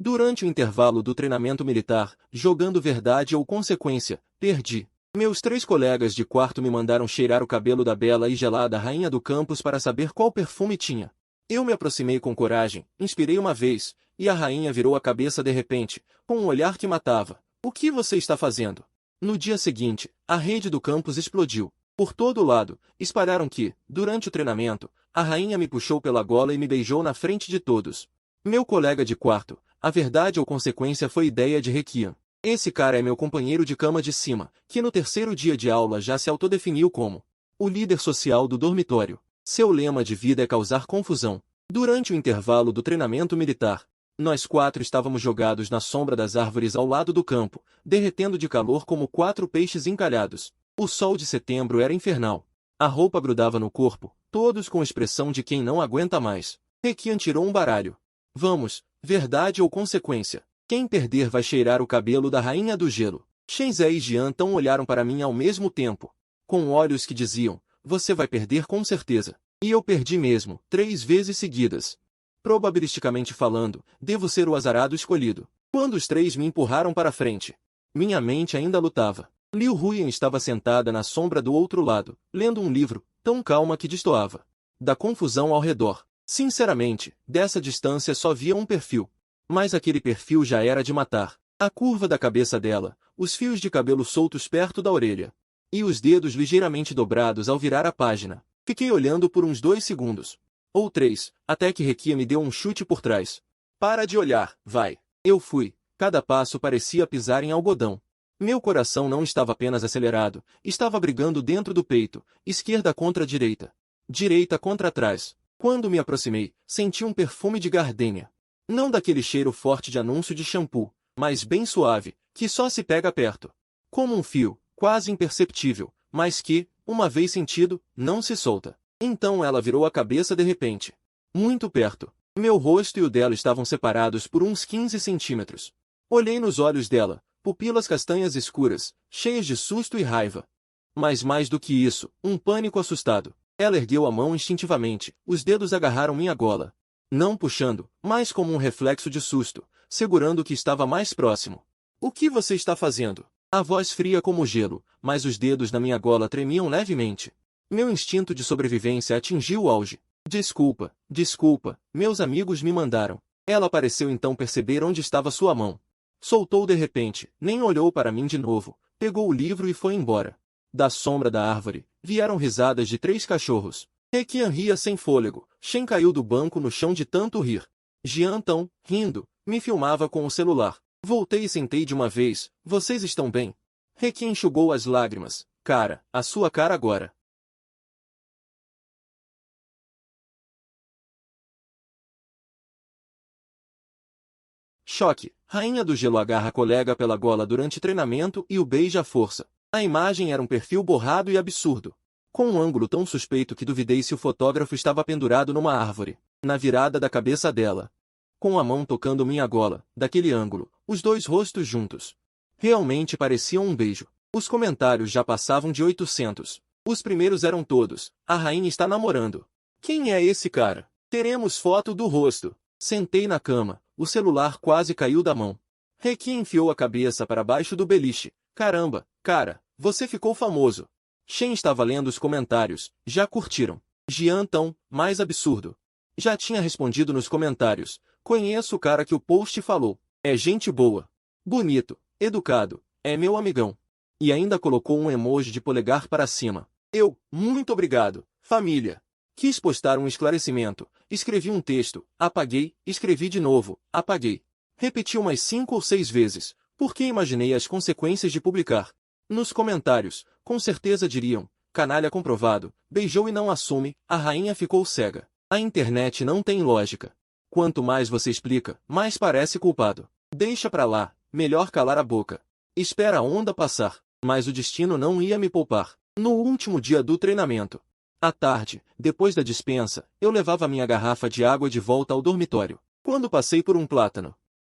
Durante o intervalo do treinamento militar, jogando verdade ou consequência, perdi. Meus 3 colegas de quarto me mandaram cheirar o cabelo da bela e gelada rainha do campus para saber qual perfume tinha. Eu me aproximei com coragem, inspirei uma vez, e a rainha virou a cabeça de repente, com um olhar que matava. O que você está fazendo? No dia seguinte, a rede do campus explodiu. Por todo o lado, espalharam que, durante o treinamento, a rainha me puxou pela gola e me beijou na frente de todos. Meu colega de quarto, a verdade ou consequência foi ideia de Requian. Esse cara é meu companheiro de cama de cima, que no 3º dia de aula já se autodefiniu como o líder social do dormitório. Seu lema de vida é causar confusão. Durante o intervalo do treinamento militar, nós 4 estávamos jogados na sombra das árvores ao lado do campo, derretendo de calor como 4 peixes encalhados. O sol de setembro era infernal. A roupa grudava no corpo, todos com expressão de quem não aguenta mais. Requian tirou um baralho. Vamos, verdade ou consequência? Quem perder vai cheirar o cabelo da rainha do gelo. Shenzé e Jian-tão olharam para mim ao mesmo tempo, com olhos que diziam, você vai perder com certeza. E eu perdi mesmo, 3 vezes seguidas. Probabilisticamente falando, devo ser o azarado escolhido. Quando os 3 me empurraram para frente, minha mente ainda lutava. Liu Huyan estava sentada na sombra do outro lado, lendo um livro, tão calma que destoava da confusão ao redor. Sinceramente, dessa distância só via um perfil. Mas aquele perfil já era de matar. A curva da cabeça dela, os fios de cabelo soltos perto da orelha, e os dedos ligeiramente dobrados ao virar a página. Fiquei olhando por uns 2 segundos. Ou 3, até que Requian me deu um chute por trás. Para de olhar, vai. Eu fui. Cada passo parecia pisar em algodão. Meu coração não estava apenas acelerado, estava brigando dentro do peito, esquerda contra direita. Direita contra trás. Quando me aproximei, senti um perfume de gardênia. Não daquele cheiro forte de anúncio de shampoo, mas bem suave, que só se pega perto. Como um fio, quase imperceptível, mas que, uma vez sentido, não se solta. Então ela virou a cabeça de repente. Muito perto. Meu rosto e o dela estavam separados por uns 15 centímetros. Olhei nos olhos dela, pupilas castanhas escuras, cheias de susto e raiva. Mas mais do que isso, um pânico assustado. Ela ergueu a mão instintivamente, os dedos agarraram minha gola. Não puxando, mas como um reflexo de susto, segurando o que estava mais próximo. O que você está fazendo? A voz fria como gelo, mas os dedos na minha gola tremiam levemente. Meu instinto de sobrevivência atingiu o auge. Desculpa, desculpa, meus amigos me mandaram. Ela pareceu então perceber onde estava sua mão. Soltou de repente, nem olhou para mim de novo, pegou o livro e foi embora. Da sombra da árvore, vieram risadas de 3 cachorros. Requian ria sem fôlego, Shen caiu do banco no chão de tanto rir. Jian-tão, rindo, me filmava com o celular. Voltei e sentei de uma vez, vocês estão bem? Requian enxugou as lágrimas. Cara, a sua cara agora. Choque. Rainha do gelo agarra colega pela gola durante treinamento e o beija à força. A imagem era um perfil borrado e absurdo, com um ângulo tão suspeito que duvidei se o fotógrafo estava pendurado numa árvore, na virada da cabeça dela. Com a mão tocando minha gola, daquele ângulo, os 2 rostos juntos. Realmente pareciam um beijo. Os comentários já passavam de 800. Os primeiros eram todos, a rainha está namorando. Quem é esse cara? Teremos foto do rosto. Sentei na cama, o celular quase caiu da mão. Requian enfiou a cabeça para baixo do beliche. Caramba, cara, você ficou famoso. Shen estava lendo os comentários, já curtiram. Jian-tão, mais absurdo. Já tinha respondido nos comentários. Conheço o cara que o post falou. É gente boa. Bonito, educado, é meu amigão. E ainda colocou um emoji de polegar para cima. Eu, muito obrigado, família. Quis postar um esclarecimento, escrevi um texto, apaguei, escrevi de novo, apaguei. Repeti umas 5 ou 6 vezes, porque imaginei as consequências de publicar. Nos comentários, com certeza diriam, canalha comprovado, beijou e não assume, a rainha ficou cega. A internet não tem lógica. Quanto mais você explica, mais parece culpado. Deixa pra lá, melhor calar a boca. Espera a onda passar, mas o destino não ia me poupar. No último dia do treinamento, à tarde, depois da dispensa, eu levava minha garrafa de água de volta ao dormitório. Quando passei por um plátano,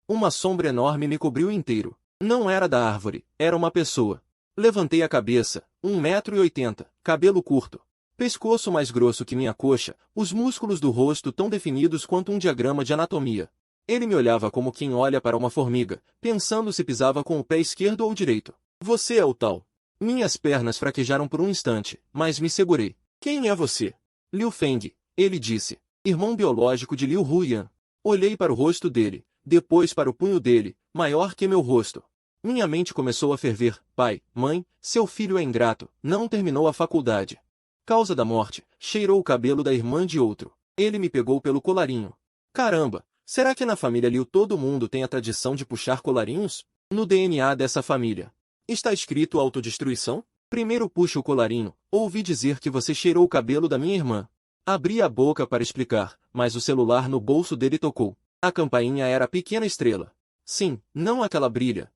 uma sombra enorme me cobriu inteiro. Não era da árvore, era uma pessoa. Levantei a cabeça, 1,80 m, cabelo curto, pescoço mais grosso que minha coxa, os músculos do rosto tão definidos quanto um diagrama de anatomia. Ele me olhava como quem olha para uma formiga, pensando se pisava com o pé esquerdo ou direito. Você é o tal. Minhas pernas fraquejaram por um instante, mas me segurei. Quem é você? Liu Feng, ele disse. Irmão biológico de Liu Huyan. Olhei para o rosto dele, depois para o punho dele, maior que meu rosto. Minha mente começou a ferver. Pai, mãe, seu filho é ingrato, não terminou a faculdade. Causa da morte, cheirou o cabelo da irmã de outro. Ele me pegou pelo colarinho. Caramba, será que na família Liu todo mundo tem a tradição de puxar colarinhos? No DNA dessa família. Está escrito autodestruição? Primeiro puxe o colarinho, ouvi dizer que você cheirou o cabelo da minha irmã. Abri a boca para explicar, mas o celular no bolso dele tocou. A campainha era a pequena estrela. Sim, não aquela brilha,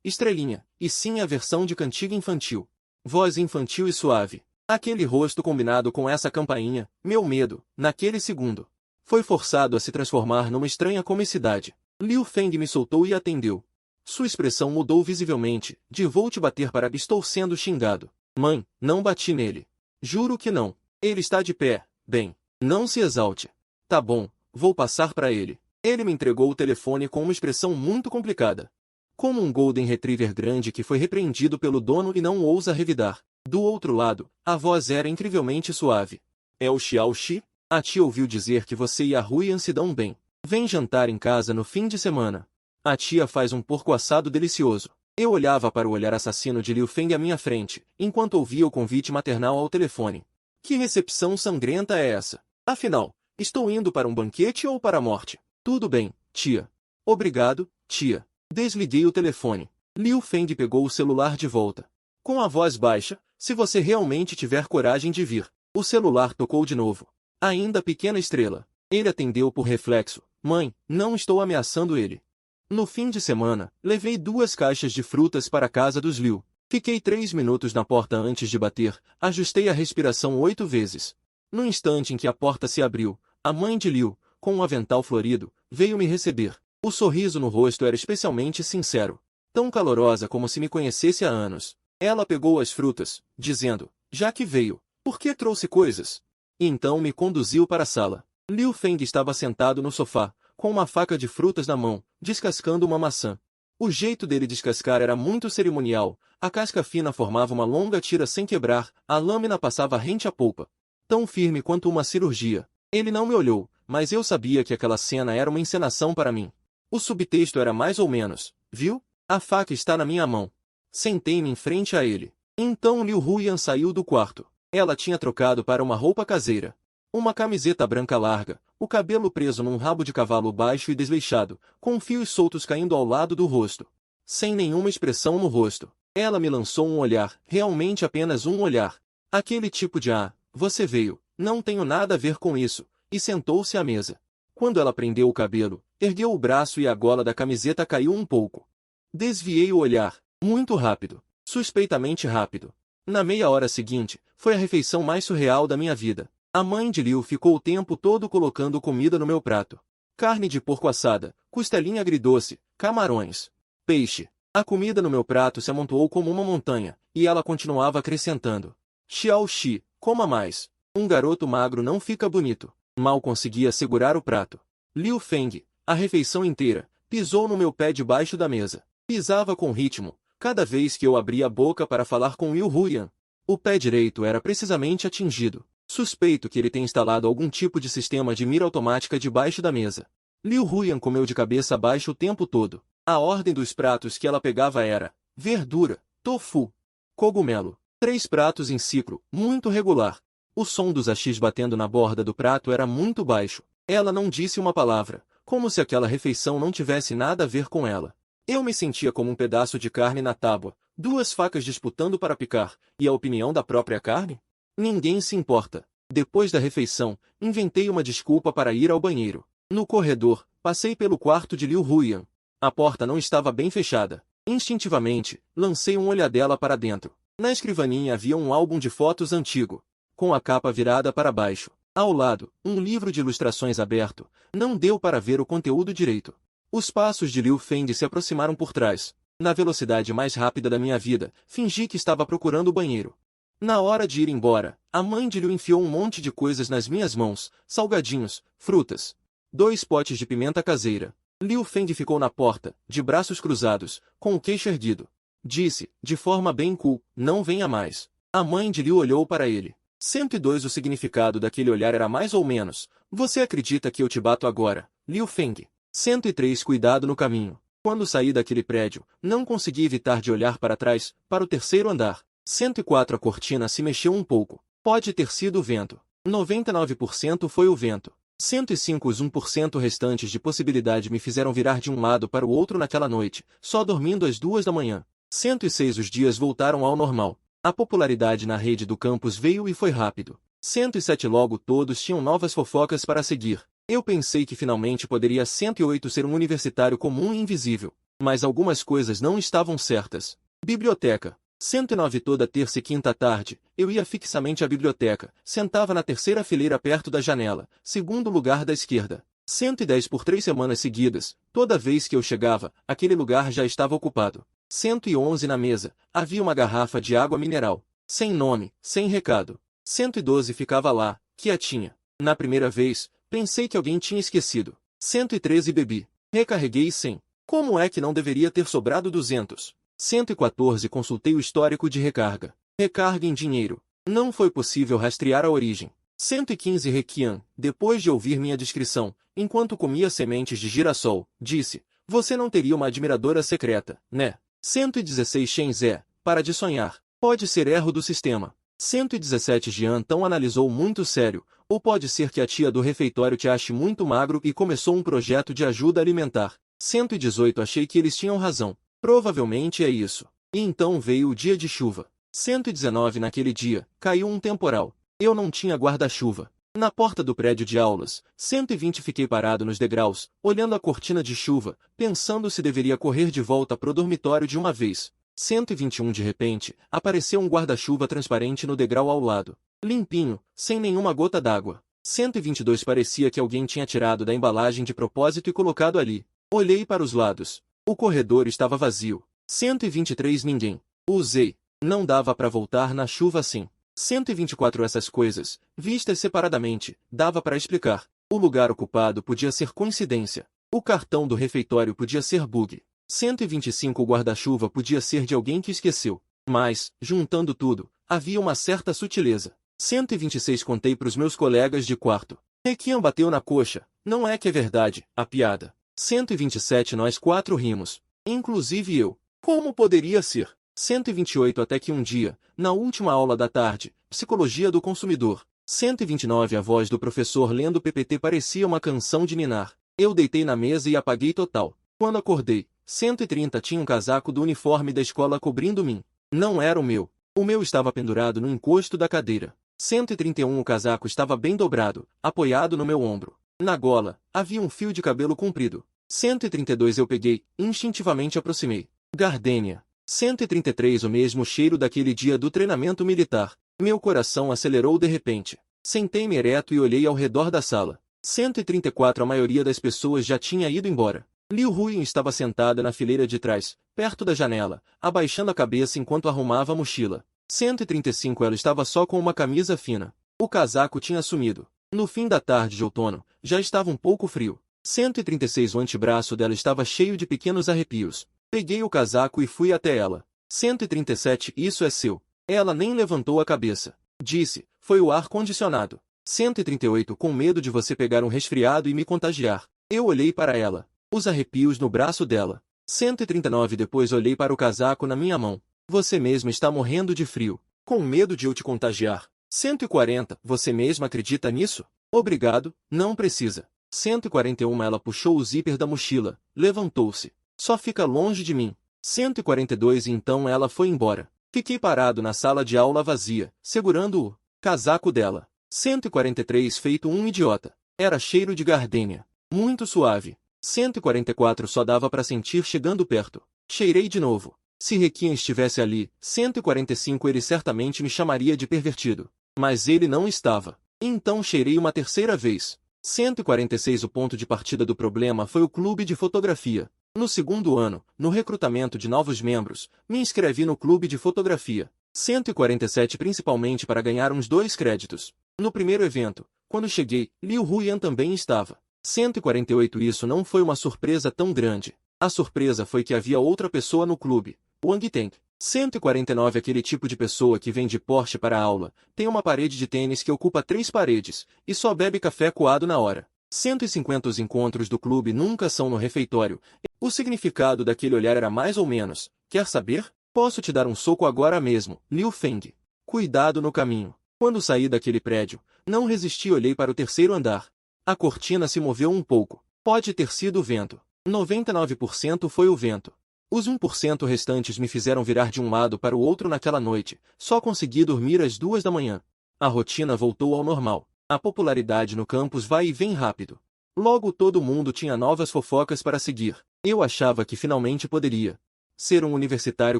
estrelinha, e sim a versão de cantiga infantil. Voz infantil e suave. Aquele rosto combinado com essa campainha, meu medo, naquele segundo. Foi forçado a se transformar numa estranha comicidade. Liu Feng me soltou e atendeu. Sua expressão mudou visivelmente, de vou te bater para estou sendo xingado. Mãe, não bati nele. Juro que não. Ele está de pé. Bem, não se exalte. Tá bom, vou passar para ele. Ele me entregou o telefone com uma expressão muito complicada. Como um Golden Retriever grande que foi repreendido pelo dono e não ousa revidar. Do outro lado, a voz era incrivelmente suave. É o Xiao Xi? A tia ouviu dizer que você e a Huyan se dão bem. Vem jantar em casa no fim de semana. A tia faz um porco assado delicioso. Eu olhava para o olhar assassino de Liu Feng à minha frente, enquanto ouvia o convite maternal ao telefone. Que recepção sangrenta é essa? Afinal, estou indo para um banquete ou para a morte? Tudo bem, tia. Obrigado, tia. Desliguei o telefone. Liu Feng pegou o celular de volta. Com a voz baixa, se você realmente tiver coragem de vir. O celular tocou de novo. Ainda pequena estrela. Ele atendeu por reflexo. Mãe, não estou ameaçando ele. No fim de semana, levei 2 caixas de frutas para a casa dos Liu. Fiquei 3 minutos na porta antes de bater, ajustei a respiração 8 vezes. No instante em que a porta se abriu, a mãe de Liu, com um avental florido, veio me receber. O sorriso no rosto era especialmente sincero. Tão calorosa como se me conhecesse há anos. Ela pegou as frutas, dizendo, já que veio, por que trouxe coisas? E então me conduziu para a sala. Liu Feng estava sentado no sofá, com uma faca de frutas na mão, descascando uma maçã. O jeito dele descascar era muito cerimonial, a casca fina formava uma longa tira sem quebrar, a lâmina passava rente à polpa. Tão firme quanto uma cirurgia. Ele não me olhou, mas eu sabia que aquela cena era uma encenação para mim. O subtexto era mais ou menos, viu? A faca está na minha mão. Sentei-me em frente a ele. Então Liu Huyan saiu do quarto. Ela tinha trocado para uma roupa caseira. Uma camiseta branca larga, o cabelo preso num rabo de cavalo baixo e desleixado, com fios soltos caindo ao lado do rosto. Sem nenhuma expressão no rosto. Ela me lançou um olhar, realmente apenas um olhar. Aquele tipo de você veio, não tenho nada a ver com isso, e sentou-se à mesa. Quando ela prendeu o cabelo, ergueu o braço e a gola da camiseta caiu um pouco. Desviei o olhar, muito rápido, suspeitamente rápido. Na meia hora seguinte, foi a refeição mais surreal da minha vida. A mãe de Liu ficou o tempo todo colocando comida no meu prato. Carne de porco assada, costelinha agridoce, camarões, peixe. A comida no meu prato se amontoou como uma montanha, e ela continuava acrescentando. Xiao Xi, coma mais. Um garoto magro não fica bonito. Mal conseguia segurar o prato. Liu Feng, a refeição inteira, pisou no meu pé debaixo da mesa. Pisava com ritmo, cada vez que eu abria a boca para falar com Liu Huyan. O pé direito era precisamente atingido. Suspeito que ele tenha instalado algum tipo de sistema de mira automática debaixo da mesa. Liu Huyan comeu de cabeça baixa o tempo todo. A ordem dos pratos que ela pegava era verdura, tofu, cogumelo. 3 pratos em ciclo, muito regular. O som dos hashis batendo na borda do prato era muito baixo. Ela não disse uma palavra, como se aquela refeição não tivesse nada a ver com ela. Eu me sentia como um pedaço de carne na tábua, 2 facas disputando para picar, e a opinião da própria carne? Ninguém se importa. Depois da refeição, inventei uma desculpa para ir ao banheiro. No corredor, passei pelo quarto de Liu Huyan. A porta não estava bem fechada. Instintivamente, lancei um olhadela para dentro. Na escrivaninha havia um álbum de fotos antigo, com a capa virada para baixo. Ao lado, um livro de ilustrações aberto. Não deu para ver o conteúdo direito. Os passos de Liu Feng se aproximaram por trás. Na velocidade mais rápida da minha vida, fingi que estava procurando o banheiro. Na hora de ir embora, a mãe de Liu enfiou um monte de coisas nas minhas mãos, salgadinhos, frutas, 2 potes de pimenta caseira, Liu Feng ficou na porta, de braços cruzados, com o queixo erguido. Disse, de forma bem cool, não venha mais. A mãe de Liu olhou para ele. 102 O significado daquele olhar era mais ou menos: você acredita que eu te bato agora, Liu Feng? 103 Cuidado no caminho. Quando saí daquele prédio, não consegui evitar de olhar para trás, para o terceiro andar. 104 A cortina se mexeu um pouco. Pode ter sido o vento. 99% foi o vento. 105 Os 1% restantes de possibilidade me fizeram virar de um lado para o outro naquela noite, só dormindo às 2 da manhã. 106 Os dias voltaram ao normal. A popularidade na rede do campus veio e foi rápido. 107 Logo todos tinham novas fofocas para seguir. Eu pensei que finalmente poderia 108 ser um universitário comum e invisível. Mas algumas coisas não estavam certas. Biblioteca. 109 Toda terça e quinta à tarde, eu ia fixamente à biblioteca, sentava na terceira fileira perto da janela, segundo lugar da esquerda. 110 Por 3 semanas seguidas, toda vez que eu chegava, aquele lugar já estava ocupado. 111 Na mesa, havia uma garrafa de água mineral. Sem nome, sem recado. 112 Ficava lá, quietinha. Na primeira vez, pensei que alguém tinha esquecido. 113 Bebi. Recarreguei 100. Como é que não deveria ter sobrado 200? 114 Consultei o histórico de recarga. Recarga em dinheiro. Não foi possível rastrear a origem. 115 Requian, depois de ouvir minha descrição, enquanto comia sementes de girassol, disse: você não teria uma admiradora secreta, né? 116 Shenzé, para de sonhar. Pode ser erro do sistema. 117 Jian tão analisou muito sério, ou pode ser que a tia do refeitório te ache muito magro e começou um projeto de ajuda alimentar. 118 Achei que eles tinham razão. Provavelmente é isso. E então veio o dia de chuva. 119 Naquele dia, caiu um temporal. Eu não tinha guarda-chuva. Na porta do prédio de aulas, 120 Fiquei parado nos degraus, olhando a cortina de chuva, pensando se deveria correr de volta pro dormitório de uma vez. 121 De repente, apareceu um guarda-chuva transparente no degrau ao lado. Limpinho, sem nenhuma gota d'água. 122 Parecia que alguém tinha tirado da embalagem de propósito e colocado ali. Olhei para os lados. O corredor estava vazio. 123 Ninguém. Usei. Não dava para voltar na chuva assim. 124 Essas coisas, vistas separadamente, dava para explicar. O lugar ocupado podia ser coincidência. O cartão do refeitório podia ser bug. 125 O guarda-chuva podia ser de alguém que esqueceu. Mas, juntando tudo, havia uma certa sutileza. 126 Contei para os meus colegas de quarto. Requian bateu na coxa. Não é que é verdade, a piada. 127 Nós quatro rimos. Inclusive eu. Como poderia ser? 128 Até que um dia, na última aula da tarde, Psicologia do Consumidor. 129 A voz do professor lendo PPT parecia uma canção de ninar. Eu deitei na mesa e apaguei total. Quando acordei, 130 Tinha um casaco do uniforme da escola cobrindo mim. Não era o meu. O meu estava pendurado no encosto da cadeira. 131 O casaco estava bem dobrado, apoiado no meu ombro. Na gola, havia um fio de cabelo comprido. 132 Eu peguei, instintivamente aproximei. Gardênia. 133 O mesmo cheiro daquele dia do treinamento militar. Meu coração acelerou de repente. Sentei-me ereto e olhei ao redor da sala. 134 A maioria das pessoas já tinha ido embora. Liu Huiyin estava sentada na fileira de trás, perto da janela, abaixando a cabeça enquanto arrumava a mochila. 135 Ela estava só com uma camisa fina. O casaco tinha sumido. No fim da tarde de outono, já estava um pouco frio. 136 O antebraço dela estava cheio de pequenos arrepios. Peguei o casaco e fui até ela. 137 Isso é seu. Ela nem levantou a cabeça. Disse, foi o ar-condicionado. 138 Com medo de você pegar um resfriado e me contagiar. Eu olhei para ela. Os arrepios no braço dela. 139 Depois olhei para o casaco na minha mão. Você mesmo está morrendo de frio. Com medo de eu te contagiar. 140 Você mesmo acredita nisso? Obrigado, não precisa. 141 Ela puxou o zíper da mochila, levantou-se. Só fica longe de mim. 142 Então ela foi embora. Fiquei parado na sala de aula vazia, segurando o casaco dela. 143 Feito um idiota. Era cheiro de gardênia. Muito suave. 144 Só dava para sentir chegando perto. Cheirei de novo. Se Requian estivesse ali, 145 Ele certamente me chamaria de pervertido. Mas ele não estava. Então cheirei uma terceira vez. 146 O ponto de partida do problema foi o clube de fotografia. No segundo ano, no recrutamento de novos membros, me inscrevi no clube de fotografia. 147 Principalmente para ganhar uns 2 créditos. No primeiro evento, quando cheguei, Liu Huiyan também estava. 148. Isso não foi uma surpresa tão grande. A surpresa foi que havia outra pessoa no clube, o Wang Teng. 149. Aquele tipo de pessoa que vem de Porsche para a aula, tem uma parede de tênis que ocupa 3 paredes, e só bebe café coado na hora. 150. Os encontros do clube nunca são no refeitório. O significado daquele olhar era mais ou menos: quer saber? Posso te dar um soco agora mesmo, Liu Feng. Cuidado no caminho. Quando saí daquele prédio, não resisti e olhei para o terceiro andar. A cortina se moveu um pouco. Pode ter sido o vento. 99% foi o vento. Os 1% restantes me fizeram virar de um lado para o outro naquela noite. Só consegui dormir às 2 da manhã. A rotina voltou ao normal. A popularidade no campus vai e vem rápido. Logo todo mundo tinha novas fofocas para seguir. Eu achava que finalmente poderia ser um universitário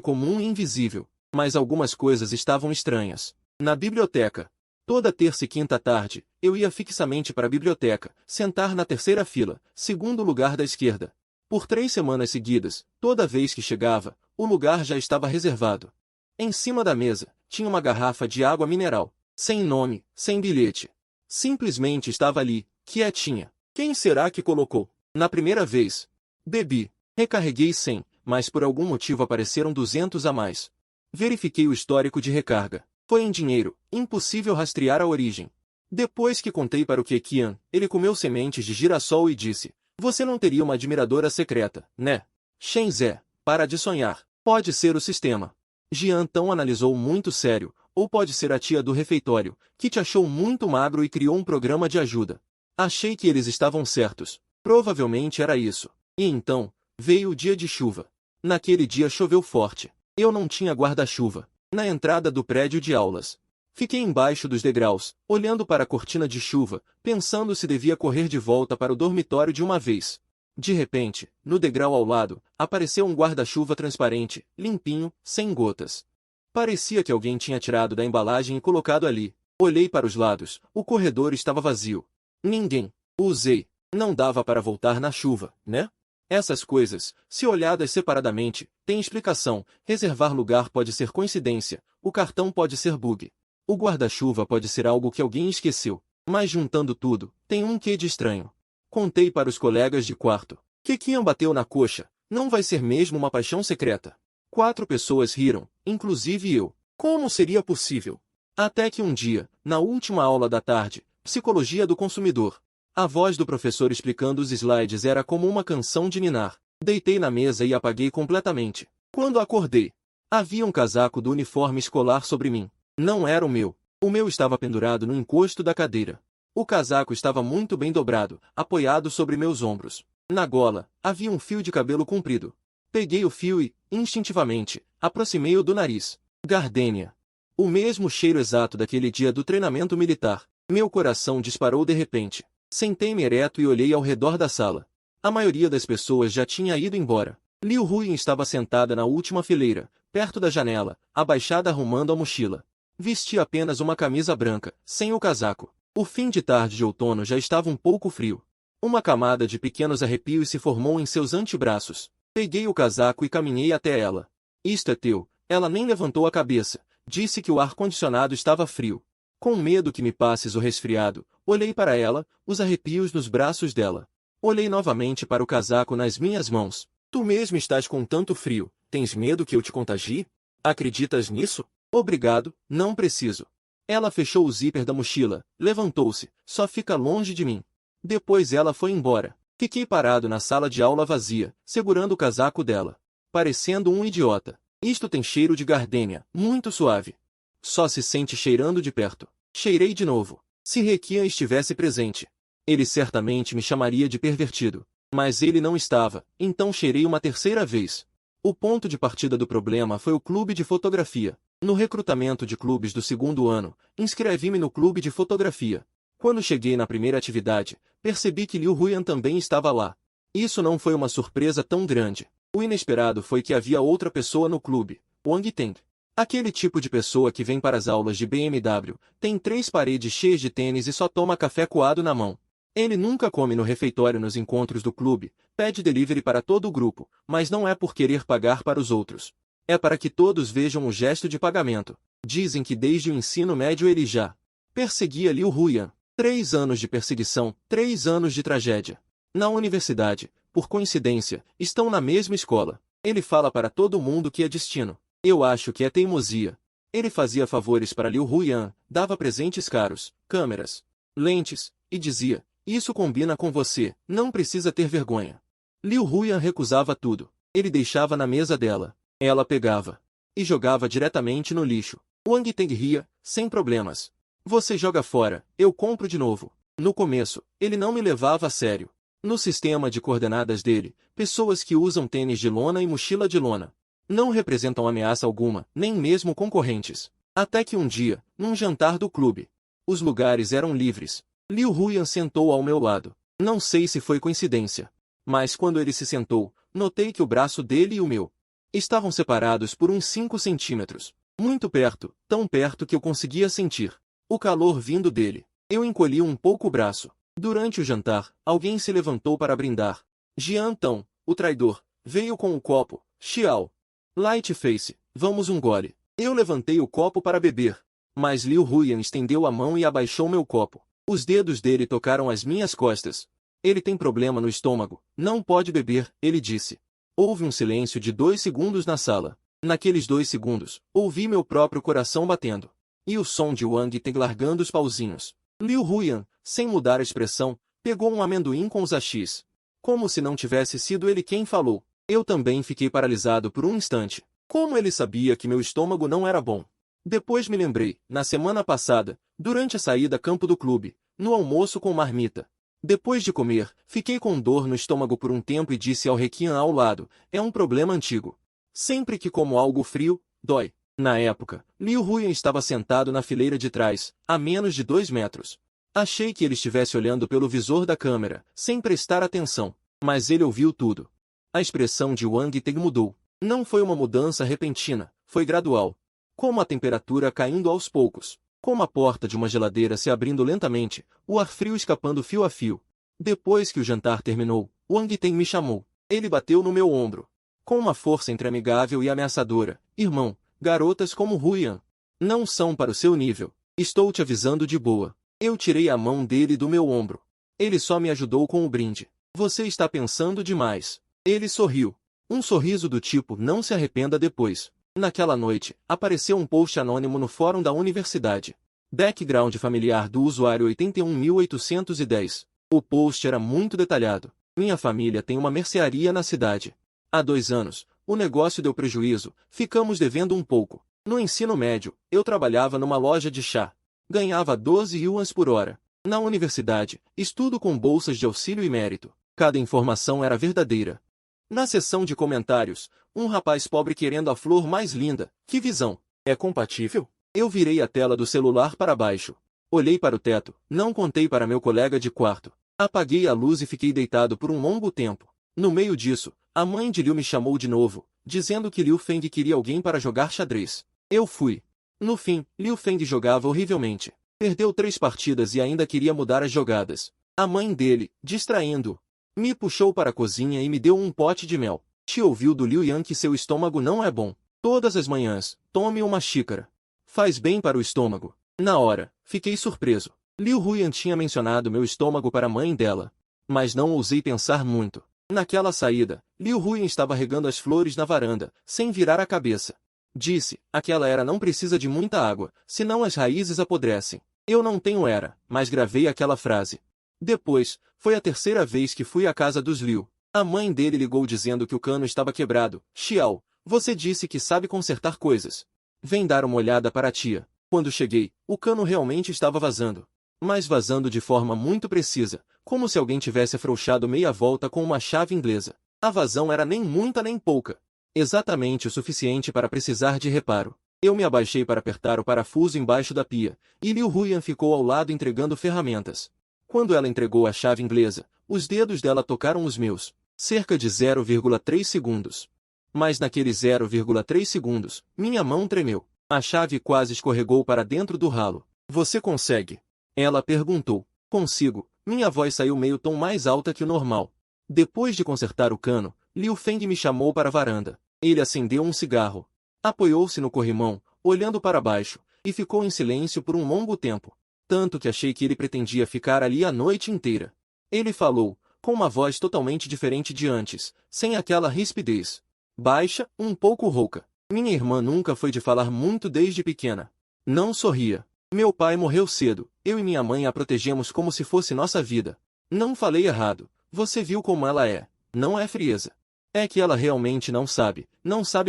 comum e invisível. Mas algumas coisas estavam estranhas. Na biblioteca. Toda terça e quinta tarde, eu ia fixamente para a biblioteca, sentar na terceira fila, segundo lugar da esquerda. Por 3 semanas seguidas, toda vez que chegava, o lugar já estava reservado. Em cima da mesa, tinha uma garrafa de água mineral, sem nome, sem bilhete. Simplesmente estava ali, quietinha. Quem será que colocou? Na primeira vez. Bebi. Recarreguei 100, mas por algum motivo apareceram 200 a mais. Verifiquei o histórico de recarga. Foi em dinheiro, impossível rastrear a origem. Depois que contei para o Kekian, ele comeu sementes de girassol e disse: você não teria uma admiradora secreta, né? Shenzé, para de sonhar. Pode ser o sistema. Jian tão analisou muito sério, ou pode ser a tia do refeitório, que te achou muito magro e criou um programa de ajuda. Achei que eles estavam certos. Provavelmente era isso. E então, veio o dia de chuva. Naquele dia choveu forte. Eu não tinha guarda-chuva. Na entrada do prédio de aulas. Fiquei embaixo dos degraus, olhando para a cortina de chuva, pensando se devia correr de volta para o dormitório de uma vez. De repente, no degrau ao lado, apareceu um guarda-chuva transparente, limpinho, sem gotas. Parecia que alguém tinha tirado da embalagem e colocado ali. Olhei para os lados, o corredor estava vazio. Ninguém. O usei. Não dava para voltar na chuva, né? Essas coisas, se olhadas separadamente, têm explicação. Reservar lugar pode ser coincidência, o cartão pode ser bug. O guarda-chuva pode ser algo que alguém esqueceu. Mas juntando tudo, tem um quê de estranho. Contei para os colegas de quarto. Kekian bateu na coxa. Não vai ser mesmo uma paixão secreta? 4 pessoas riram, inclusive eu. Como seria possível? Até que um dia, na última aula da tarde, Psicologia do Consumidor, a voz do professor explicando os slides era como uma canção de ninar. Deitei na mesa e apaguei completamente. Quando acordei, havia um casaco do uniforme escolar sobre mim. Não era o meu. O meu estava pendurado no encosto da cadeira. O casaco estava muito bem dobrado, apoiado sobre meus ombros. Na gola, havia um fio de cabelo comprido. Peguei o fio e, instintivamente, aproximei-o do nariz. Gardênia. O mesmo cheiro exato daquele dia do treinamento militar. Meu coração disparou de repente. Sentei-me ereto e olhei ao redor da sala. A maioria das pessoas já tinha ido embora. Liu Huyan estava sentada na última fileira, perto da janela, abaixada arrumando a mochila. Vestia apenas uma camisa branca, sem o casaco. O fim de tarde de outono já estava um pouco frio. Uma camada de pequenos arrepios se formou em seus antebraços. Peguei o casaco e caminhei até ela. Isto é teu. Ela nem levantou a cabeça. Disse que o ar-condicionado estava frio. Com medo que me passes o resfriado, olhei para ela, os arrepios nos braços dela. Olhei novamente para o casaco nas minhas mãos. Tu mesmo estás com tanto frio. Tens medo que eu te contagie? Acreditas nisso? Obrigado, não preciso. Ela fechou o zíper da mochila, levantou-se. Só fica longe de mim. Depois ela foi embora. Fiquei parado na sala de aula vazia, segurando o casaco dela. Parecendo um idiota. Isto tem cheiro de gardênia, muito suave. Só se sente cheirando de perto. Cheirei de novo. Se Rekian estivesse presente, ele certamente me chamaria de pervertido. Mas ele não estava, então cheirei uma terceira vez. O ponto de partida do problema foi o clube de fotografia. No recrutamento de clubes do 2º ano, inscrevi-me no clube de fotografia. Quando cheguei na primeira atividade, percebi que Liu Huyan também estava lá. Isso não foi uma surpresa tão grande. O inesperado foi que havia outra pessoa no clube, Wang Teng. Aquele tipo de pessoa que vem para as aulas de BMW, tem 3 paredes cheias de tênis e só toma café coado na mão. Ele nunca come no refeitório nos encontros do clube, pede delivery para todo o grupo, mas não é por querer pagar para os outros. É para que todos vejam o gesto de pagamento. Dizem que desde o ensino médio ele já perseguia Liu Huyan. 3 anos de perseguição, 3 anos de tragédia. Na universidade, por coincidência, estão na mesma escola. Ele fala para todo mundo que é destino. Eu acho que é teimosia. Ele fazia favores para Liu Huyan, dava presentes caros, câmeras, lentes, e dizia, isso combina com você, não precisa ter vergonha. Liu Huyan recusava tudo. Ele deixava na mesa dela. Ela pegava e jogava diretamente no lixo. Wang Teng ria, sem problemas. Você joga fora, eu compro de novo. No começo, ele não me levava a sério. No sistema de coordenadas dele, pessoas que usam tênis de lona e mochila de lona não representam ameaça alguma, nem mesmo concorrentes. Até que um dia, num jantar do clube, os lugares eram livres. Liu Huyan sentou ao meu lado. Não sei se foi coincidência, mas quando ele se sentou, notei que o braço dele e o meu estavam separados por uns 5 centímetros. Muito perto, tão perto que eu conseguia sentir o calor vindo dele. Eu encolhi um pouco o braço. Durante o jantar, alguém se levantou para brindar. Jian Tão, o traidor, veio com o copo. Xiao. Lightface, vamos um gole. Eu levantei o copo para beber, mas Liu Huyan estendeu a mão e abaixou meu copo. Os dedos dele tocaram as minhas costas. Ele tem problema no estômago, não pode beber, ele disse. Houve um silêncio de 2 segundos na sala. Naqueles 2 segundos, ouvi meu próprio coração batendo. E o som de Wang Teng largando os pauzinhos. Liu Huyan, sem mudar a expressão, pegou um amendoim com os hashis. Como se não tivesse sido ele quem falou. Eu também fiquei paralisado por um instante. Como ele sabia que meu estômago não era bom? Depois me lembrei, na semana passada, durante a saída a campo do clube, no almoço com marmita. Depois de comer, fiquei com dor no estômago por um tempo e disse ao Requian ao lado, é um problema antigo. Sempre que como algo frio, dói. Na época, Liu Huyan estava sentado na fileira de trás, a menos de 2 metros. Achei que ele estivesse olhando pelo visor da câmera, sem prestar atenção. Mas ele ouviu tudo. A expressão de Wang Teng mudou. Não foi uma mudança repentina, foi gradual. Como a temperatura caindo aos poucos. Como a porta de uma geladeira se abrindo lentamente, o ar frio escapando fio a fio. Depois que o jantar terminou, Wang Teng me chamou. Ele bateu no meu ombro. Com uma força entre amigável e ameaçadora. Irmão, garotas como Huyan não são para o seu nível. Estou te avisando de boa. Eu tirei a mão dele do meu ombro. Ele só me ajudou com o brinde. Você está pensando demais. Ele sorriu. Um sorriso do tipo não se arrependa depois. Naquela noite, apareceu um post anônimo no fórum da universidade. Background familiar do usuário 81.810. O post era muito detalhado. Minha família tem uma mercearia na cidade. Há 2 anos, o negócio deu prejuízo, ficamos devendo um pouco. No ensino médio, eu trabalhava numa loja de chá. Ganhava 12 yuans por hora. Na universidade, estudo com bolsas de auxílio e mérito. Cada informação era verdadeira. Na seção de comentários, um rapaz pobre querendo a flor mais linda. Que visão! É compatível? Eu virei a tela do celular para baixo. Olhei para o teto, não contei para meu colega de quarto. Apaguei a luz e fiquei deitado por um longo tempo. No meio disso, a mãe de Liu me chamou de novo, dizendo que Liu Feng queria alguém para jogar xadrez. Eu fui. No fim, Liu Feng jogava horrivelmente. Perdeu 3 partidas e ainda queria mudar as jogadas. A mãe dele, distraindo-o, me puxou para a cozinha e me deu um pote de mel. Te ouviu do Liu Yan que seu estômago não é bom. Todas as manhãs, tome uma xícara. Faz bem para o estômago. Na hora, fiquei surpreso. Liu Huyan tinha mencionado meu estômago para a mãe dela. Mas não ousei pensar muito. Naquela saída, Liu Huyan estava regando as flores na varanda, sem virar a cabeça. Disse, aquela era não precisa de muita água, senão as raízes apodrecem. Eu não tenho era, mas gravei aquela frase. Depois, foi a 3ª vez que fui à casa dos Liu. A mãe dele ligou dizendo que o cano estava quebrado. Xiao, você disse que sabe consertar coisas. Vem dar uma olhada para a tia. Quando cheguei, o cano realmente estava vazando. Mas vazando de forma muito precisa, como se alguém tivesse afrouxado meia volta com uma chave inglesa. A vazão era nem muita nem pouca. Exatamente o suficiente para precisar de reparo. Eu me abaixei para apertar o parafuso embaixo da pia, e Liu Huyan ficou ao lado entregando ferramentas. Quando ela entregou a chave inglesa, os dedos dela tocaram os meus. Cerca de 0,3 segundos. Mas naqueles 0,3 segundos, minha mão tremeu. A chave quase escorregou para dentro do ralo. Você consegue? Ela perguntou. Consigo. Minha voz saiu meio tom mais alta que o normal. Depois de consertar o cano, Liu Feng me chamou para a varanda. Ele acendeu um cigarro. Apoiou-se no corrimão, olhando para baixo, e ficou em silêncio por um longo tempo. Tanto que achei que ele pretendia ficar ali a noite inteira. Ele falou, com uma voz totalmente diferente de antes, sem aquela rispidez. Baixa, um pouco rouca. Minha irmã nunca foi de falar muito desde pequena. Não sorria. Meu pai morreu cedo, eu e minha mãe a protegemos como se fosse nossa vida. Não falei errado, você viu como ela é, não é frieza. É que ela realmente não sabe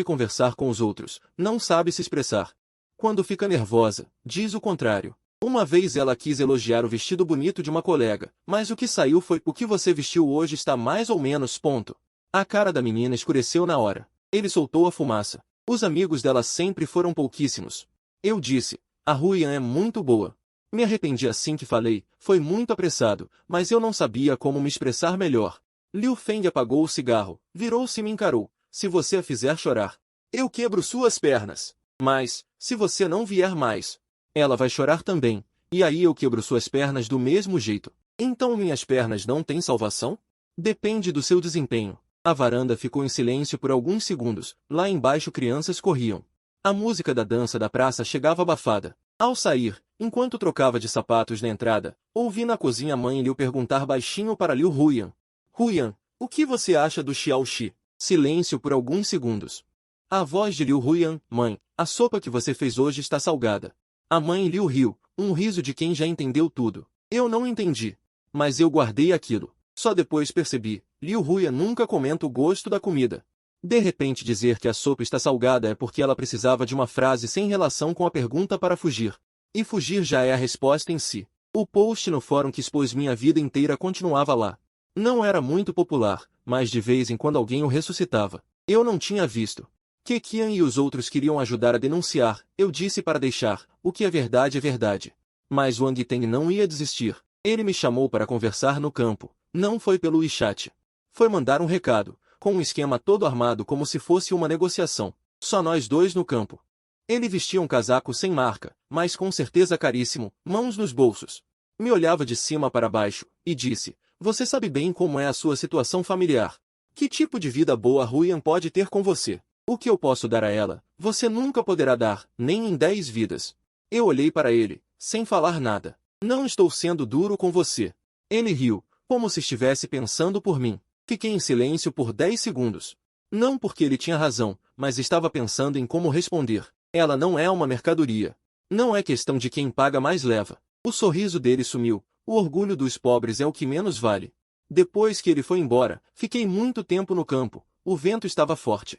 conversar com os outros, não sabe se expressar. Quando fica nervosa, diz o contrário. Uma vez ela quis elogiar o vestido bonito de uma colega, mas o que saiu foi: o que você vestiu hoje está mais ou menos, ponto. A cara da menina escureceu na hora. Ele soltou a fumaça. Os amigos dela sempre foram pouquíssimos. Eu disse: a Ruian é muito boa. Me arrependi assim que falei, foi muito apressado, mas eu não sabia como me expressar melhor. Liu Feng apagou o cigarro, virou-se e me encarou. Se você a fizer chorar, eu quebro suas pernas. Mas, se você não vier mais, ela vai chorar também, e aí eu quebro suas pernas do mesmo jeito. Então minhas pernas não têm salvação? Depende do seu desempenho. A varanda ficou em silêncio por alguns segundos, lá embaixo crianças corriam. A música da dança da praça chegava abafada. Ao sair, enquanto trocava de sapatos na entrada, ouvi na cozinha a mãe Liu perguntar baixinho para Liu Huyan. Huyan, o que você acha do Xiaoxi? Silêncio por alguns segundos. A voz de Liu Huyan: mãe, a sopa que você fez hoje está salgada. A mãe Liu riu, um riso de quem já entendeu tudo. Eu não entendi. Mas eu guardei aquilo. Só depois percebi, Liu Huyan nunca comenta o gosto da comida. De repente dizer que a sopa está salgada é porque ela precisava de uma frase sem relação com a pergunta para fugir. E fugir já é a resposta em si. O post no fórum que expôs minha vida inteira continuava lá. Não era muito popular, mas de vez em quando alguém o ressuscitava. Eu não tinha visto. Keqian e os outros queriam ajudar a denunciar, eu disse para deixar, o que é verdade. Mas Wang Teng não ia desistir. Ele me chamou para conversar no campo. Não foi pelo WeChat. Foi mandar um recado, com um esquema todo armado como se fosse uma negociação. Só nós dois no campo. Ele vestia um casaco sem marca, mas com certeza caríssimo, mãos nos bolsos. Me olhava de cima para baixo, e disse: você sabe bem como é a sua situação familiar. Que tipo de vida boa Ruian pode ter com você? O que eu posso dar a ela, você nunca poderá dar, nem em 10 vidas. Eu olhei para ele, sem falar nada. Não estou sendo duro com você. Ele riu, como se estivesse pensando por mim. Fiquei em silêncio por 10 segundos. Não porque ele tinha razão, mas estava pensando em como responder. Ela não é uma mercadoria. Não é questão de quem paga mais leva. O sorriso dele sumiu. O orgulho dos pobres é o que menos vale. Depois que ele foi embora, fiquei muito tempo no campo. O vento estava forte.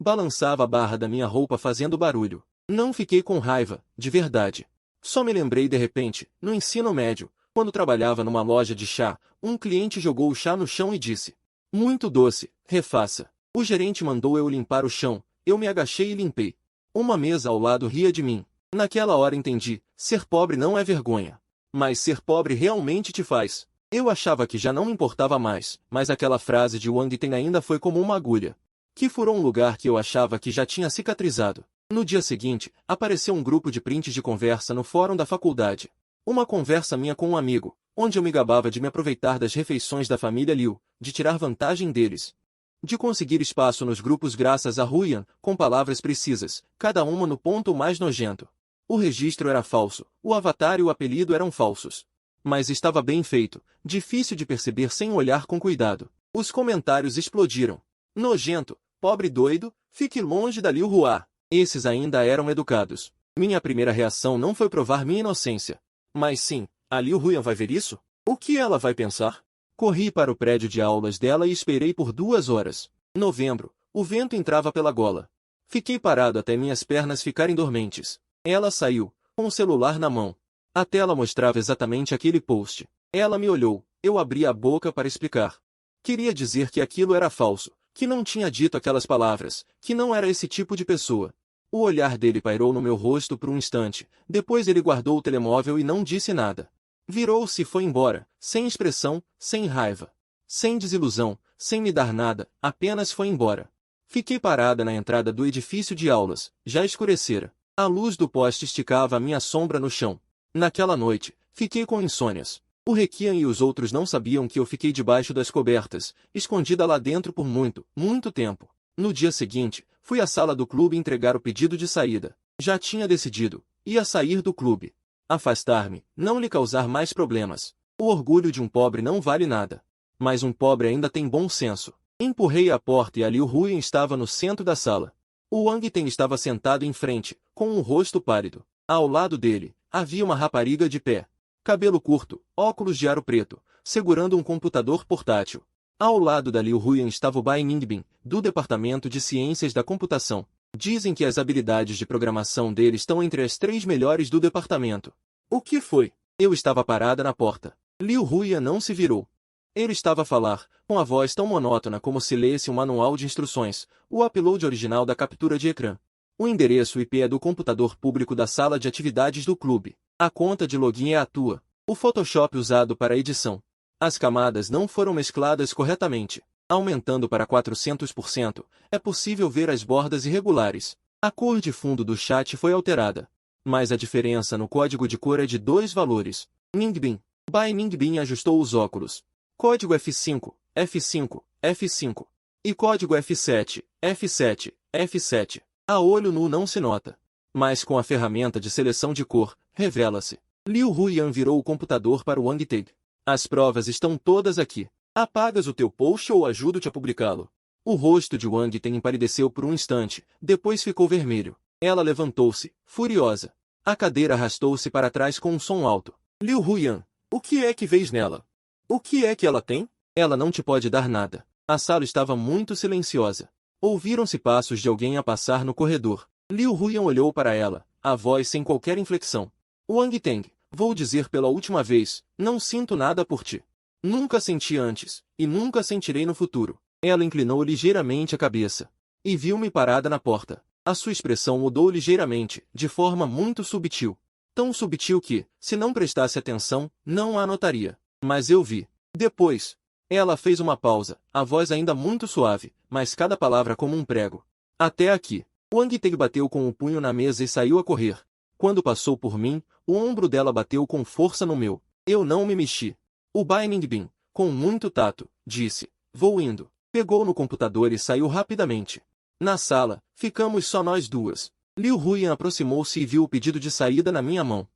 Balançava a barra da minha roupa fazendo barulho. Não fiquei com raiva, de verdade. Só me lembrei de repente, no ensino médio, quando trabalhava numa loja de chá, um cliente jogou o chá no chão e disse: muito doce, refaça. O gerente mandou eu limpar o chão, eu me agachei e limpei. Uma mesa ao lado ria de mim. Naquela hora entendi, ser pobre não é vergonha. Mas ser pobre realmente te faz. Eu achava que já não me importava mais, mas aquela frase de Wang Ten ainda foi como uma agulha que furou um lugar que eu achava que já tinha cicatrizado. No dia seguinte, apareceu um grupo de prints de conversa no fórum da faculdade. Uma conversa minha com um amigo, onde eu me gabava de me aproveitar das refeições da família Liu, de tirar vantagem deles, de conseguir espaço nos grupos graças a Ruian, com palavras precisas, cada uma no ponto mais nojento. O registro era falso, o avatar e o apelido eram falsos. Mas estava bem feito, difícil de perceber sem olhar com cuidado. Os comentários explodiram. Nojento, pobre doido, fique longe da Liu Hua. Esses ainda eram educados. Minha primeira reação não foi provar minha inocência. Mas sim, a Liu Huyan vai ver isso? O que ela vai pensar? Corri para o prédio de aulas dela e esperei por 2 horas. Novembro, o vento entrava pela gola. Fiquei parado até minhas pernas ficarem dormentes. Ela saiu, com o celular na mão. A tela mostrava exatamente aquele post. Ela me olhou, eu abri a boca para explicar. Queria dizer que aquilo era falso, que não tinha dito aquelas palavras, que não era esse tipo de pessoa. O olhar dele pairou no meu rosto por um instante, depois ele guardou o telemóvel e não disse nada. Virou-se e foi embora, sem expressão, sem raiva, sem desilusão, sem me dar nada, apenas foi embora. Fiquei parada na entrada do edifício de aulas, já escurecera. A luz do poste esticava a minha sombra no chão. Naquela noite, fiquei com insônias. O Requian e os outros não sabiam que eu fiquei debaixo das cobertas, escondida lá dentro por muito tempo. No dia seguinte, fui à sala do clube entregar o pedido de saída. Já tinha decidido, ia sair do clube. Afastar-me, não lhe causar mais problemas. O orgulho de um pobre não vale nada. Mas um pobre ainda tem bom senso. Empurrei a porta e Liu Huyan estava no centro da sala. O Wang Ten estava sentado em frente, com um rosto pálido. Ao lado dele, havia uma rapariga de pé. Cabelo curto, óculos de aro preto, segurando um computador portátil. Ao lado da Liu Huyan estava o Bai Ningbin, do Departamento de Ciências da Computação. Dizem que as habilidades de programação dele estão entre as 3 melhores do departamento. O que foi? Eu estava parada na porta. Liu Huyan não se virou. Ele estava a falar, com a voz tão monótona como se lesse um manual de instruções, o upload original da captura de ecrã. O endereço IP é do computador público da sala de atividades do clube. A conta de login é a tua. O Photoshop usado para a edição. As camadas não foram mescladas corretamente. Aumentando para 400%, é possível ver as bordas irregulares. A cor de fundo do chat foi alterada. Mas a diferença no código de cor é de 2 valores. Ningbin. Bai Ningbin ajustou os óculos. Código F5, F5, F5. E código F7, F7, F7. A olho nu não se nota. Mas com a ferramenta de seleção de cor, revela-se. Liu Huyan virou o computador para o Wang Ten. As provas estão todas aqui. Apagas o teu post ou ajudo-te a publicá-lo? O rosto de Wang Ten empalideceu por um instante, depois ficou vermelho. Ela levantou-se, furiosa. A cadeira arrastou-se para trás com um som alto. Liu Huyan, o que é que vês nela? O que é que ela tem? Ela não te pode dar nada. A sala estava muito silenciosa. Ouviram-se passos de alguém a passar no corredor. Liu Huyan olhou para ela, a voz sem qualquer inflexão. Wang Ten, vou dizer pela última vez, não sinto nada por ti. Nunca senti antes, e nunca sentirei no futuro. Ela inclinou ligeiramente a cabeça. E viu-me parada na porta. A sua expressão mudou ligeiramente, de forma muito subtil. Tão subtil que, se não prestasse atenção, não a notaria. Mas eu vi. Depois, ela fez uma pausa, a voz ainda muito suave, mas cada palavra como um prego. Até aqui. Wang Ten bateu com o punho na mesa e saiu a correr. Quando passou por mim, o ombro dela bateu com força no meu. Eu não me mexi. O Bai Ningbin, com muito tato, disse, vou indo. Pegou no computador e saiu rapidamente. Na sala, ficamos só nós duas. Liu Huyan aproximou-se e viu o pedido de saída na minha mão.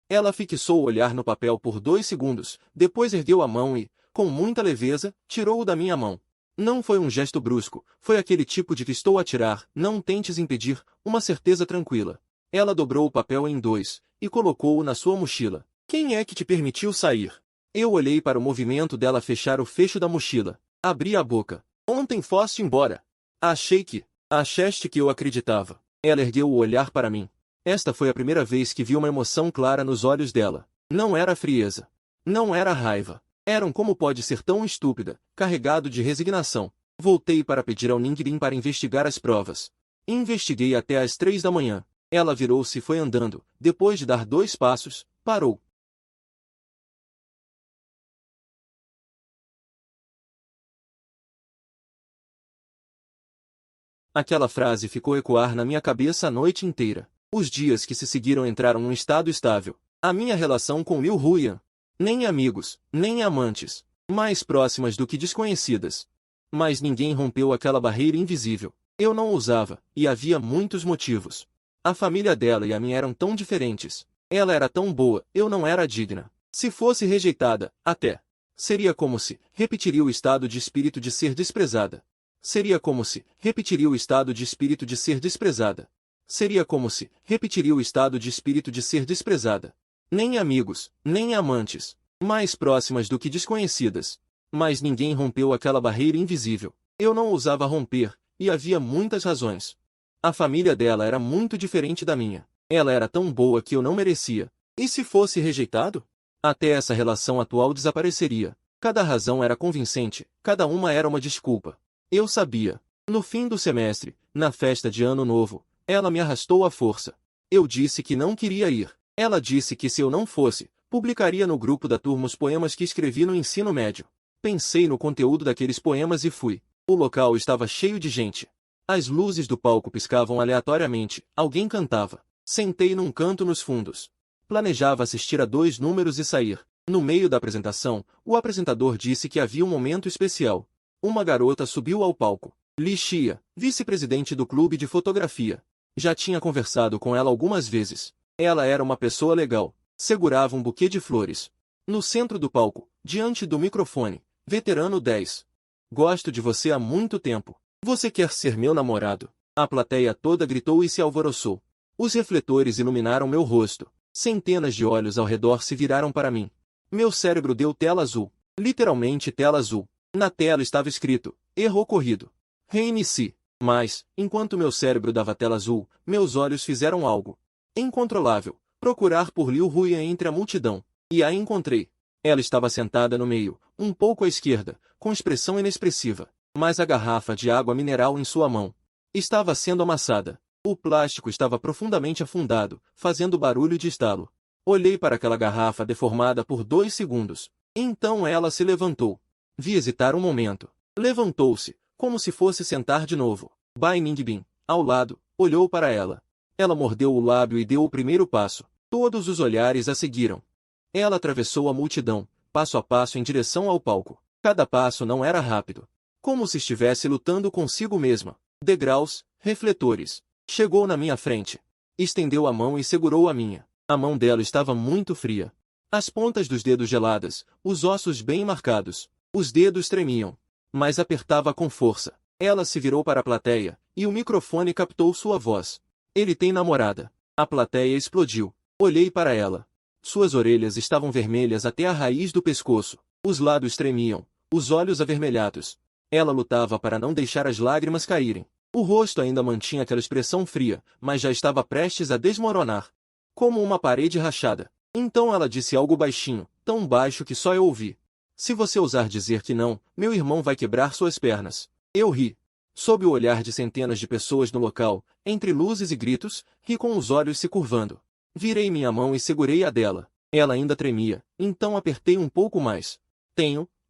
Ela fixou o olhar no papel por 2 segundos, depois ergueu a mão e, com muita leveza, tirou-o da minha mão. Não foi um gesto brusco, foi aquele tipo de que estou a tirar, não tentes impedir, uma certeza tranquila. Ela dobrou o papel em 2, e colocou-o na sua mochila. Quem é que te permitiu sair? Eu olhei para o movimento dela fechar o fecho da mochila. Abri a boca. Ontem foste embora. Achaste que eu acreditava. Ela ergueu o olhar para mim. Esta foi a primeira vez que vi uma emoção clara nos olhos dela. Não era frieza. Não era raiva. Eram como pode ser tão estúpida, carregado de resignação. Voltei para pedir ao Ningbin para investigar as provas. Investiguei até às 3 da manhã. Ela virou-se e foi andando. Depois de dar 2 passos, parou. Aquela frase ficou a ecoar na minha cabeça a noite inteira. Os dias que se seguiram entraram num estado estável. A minha relação com Liu Huyan. Nem amigos, nem amantes. Mais próximas do que desconhecidas. Mas ninguém rompeu aquela barreira invisível. Eu não ousava, e havia muitos motivos. A família dela e a minha eram tão diferentes. Ela era tão boa, eu não era digna. Se fosse rejeitada, até. Seria como se repetiria o estado de espírito de ser desprezada. Seria como se repetiria o estado de espírito de ser desprezada. Seria como se repetiria o estado de espírito de ser desprezada. Nem amigos, nem amantes. Mais próximas do que desconhecidas. Mas ninguém rompeu aquela barreira invisível. Eu não ousava romper, e havia muitas razões. A família dela era muito diferente da minha. Ela era tão boa que eu não merecia. E se fosse rejeitado? Até essa relação atual desapareceria. Cada razão era convincente, cada uma era uma desculpa. Eu sabia. No fim do semestre, na festa de Ano Novo, ela me arrastou à força. Eu disse que não queria ir. Ela disse que se eu não fosse, publicaria no grupo da turma os poemas que escrevi no ensino médio. Pensei no conteúdo daqueles poemas e fui. O local estava cheio de gente. As luzes do palco piscavam aleatoriamente, alguém cantava. Sentei num canto nos fundos. Planejava assistir a 2 números e sair. No meio da apresentação, o apresentador disse que havia um momento especial. Uma garota subiu ao palco. Li Xia, vice-presidente do clube de fotografia. Já tinha conversado com ela algumas vezes. Ela era uma pessoa legal. Segurava um buquê de flores. No centro do palco, diante do microfone, Veterano 10. Gosto de você há muito tempo. Você quer ser meu namorado? A plateia toda gritou e se alvoroçou. Os refletores iluminaram meu rosto. Centenas de olhos ao redor se viraram para mim. Meu cérebro deu tela azul. Literalmente tela azul. Na tela estava escrito: erro ocorrido. Reinicie. Mas, enquanto meu cérebro dava tela azul, meus olhos fizeram algo incontrolável. Procurar por Liu Huyan entre a multidão. E a encontrei. Ela estava sentada no meio, um pouco à esquerda, com expressão inexpressiva, mas a garrafa de água mineral em sua mão estava sendo amassada. O plástico estava profundamente afundado, fazendo barulho de estalo. Olhei para aquela garrafa deformada por 2 segundos. Então ela se levantou. Vi hesitar um momento. Levantou-se, como se fosse sentar de novo. Bai Ningbin, ao lado, olhou para ela. Ela mordeu o lábio e deu o primeiro passo. Todos os olhares a seguiram. Ela atravessou a multidão, passo a passo em direção ao palco. Cada passo não era rápido. Como se estivesse lutando consigo mesma. Degraus, refletores. Chegou na minha frente. Estendeu a mão e segurou a minha. A mão dela estava muito fria. As pontas dos dedos geladas, os ossos bem marcados. Os dedos tremiam. Mas apertava com força. Ela se virou para a plateia, e o microfone captou sua voz. Ele tem namorada. A plateia explodiu. Olhei para ela. Suas orelhas estavam vermelhas até a raiz do pescoço. Os lábios tremiam, os olhos avermelhados. Ela lutava para não deixar as lágrimas caírem. O rosto ainda mantinha aquela expressão fria, mas já estava prestes a desmoronar. Como uma parede rachada. Então ela disse algo baixinho, tão baixo que só eu ouvi. Se você ousar dizer que não, meu irmão vai quebrar suas pernas. Eu ri. Sob o olhar de centenas de pessoas no local, entre luzes e gritos, ri com os olhos se curvando. Virei minha mão e segurei a dela. Ela ainda tremia, então apertei um pouco mais.